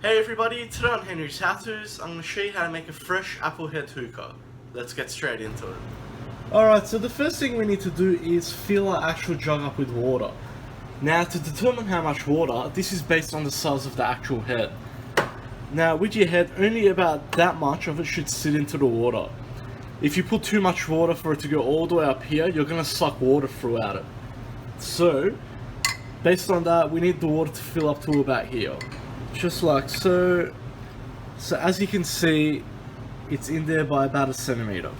Hey everybody, today on Henry's HowTos, I'm going to show you how to make a fresh apple head hookah. Let's get straight into it. Alright, so the first thing we need to do is fill our actual jug up with water. Now to determine how much water, this is based on the size of the actual head. Now with your head, only about that much of it should sit into the water. If you put too much water for it to go all the way up here, you're going to suck water throughout it. So, based on that, we need the water to fill up to about here. Just like so. So as you can see, it's in there by about 1 centimeter.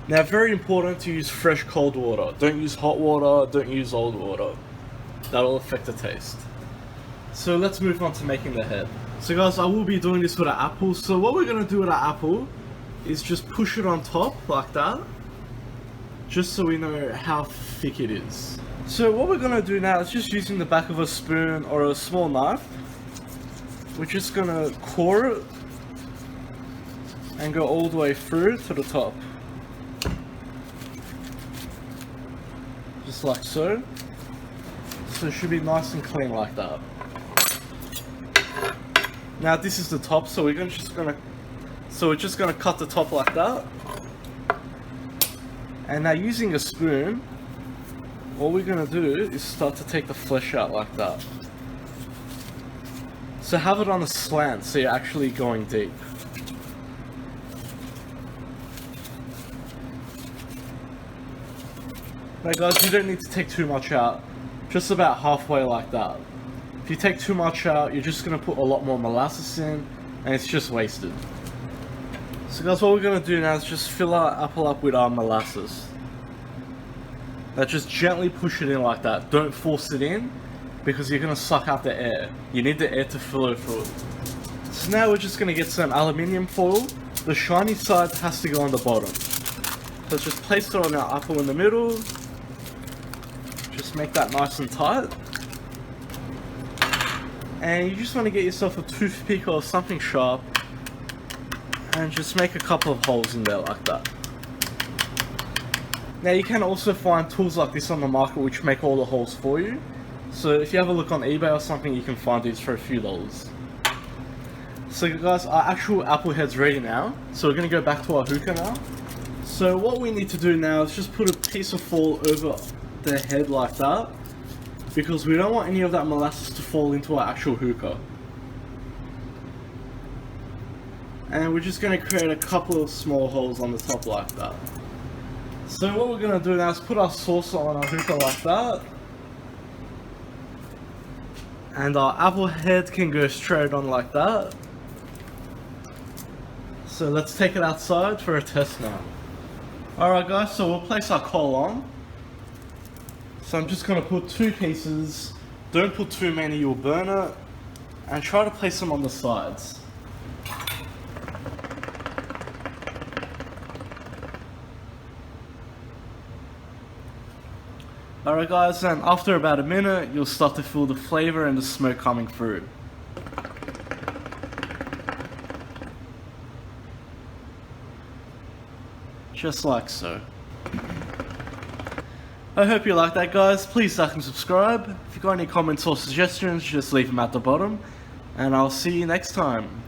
Now very important to use fresh cold water. Don't use hot water, don't use old water. That'll affect the taste. So let's move on to making the head. So guys, I will be doing this with an apple. So what we're going to do with our apple is just push it on top like that. Just so we know how thick it is. So what we're going to do now is just using the back of a spoon or a small knife. We're just going to core it and go all the way through to the top. Just like so. So it should be nice and clean like that. Now this is the top, so we're just going to cut the top like that. And now using a spoon, all we're going to do is start to take the flesh out like that. So have it on a slant, so you're actually going deep. Now guys, you don't need to take too much out, just about halfway like that. If you take too much out, you're just going to put a lot more molasses in, and it's just wasted. So guys, what we're going to do now is just fill our apple up with our molasses. Now just gently push it in like that, don't force it in, because you're going to suck out the air. You need the air to flow through it. So now we're just going to get some aluminium foil. The shiny side has to go on the bottom. So just place it on our apple in the middle. Just make that nice and tight. And you just want to get yourself a toothpick or something sharp. And just make a couple of holes in there like that. Now you can also find tools like this on the market which make all the holes for you. So if you have a look on eBay or something, you can find these for a few dollars. So guys, our actual apple head's ready now. So we're going to go back to our hookah now. So what we need to do now is just put a piece of foil over the head like that. Because we don't want any of that molasses to fall into our actual hookah. And we're just going to create a couple of small holes on the top like that. So what we're going to do now is put our saucer on our hookah like that. And our apple head can go straight on like that. So let's take it outside for a test now. Alright guys, so we'll place our coal on. So I'm just going to put 2 pieces. Don't put too many, you'll burn it. And try to place them on the sides. Alright guys, and after about a minute, you'll start to feel the flavor and the smoke coming through. Just like so. I hope you like that guys, please like and subscribe. If you've got any comments or suggestions, just leave them at the bottom. And I'll see you next time.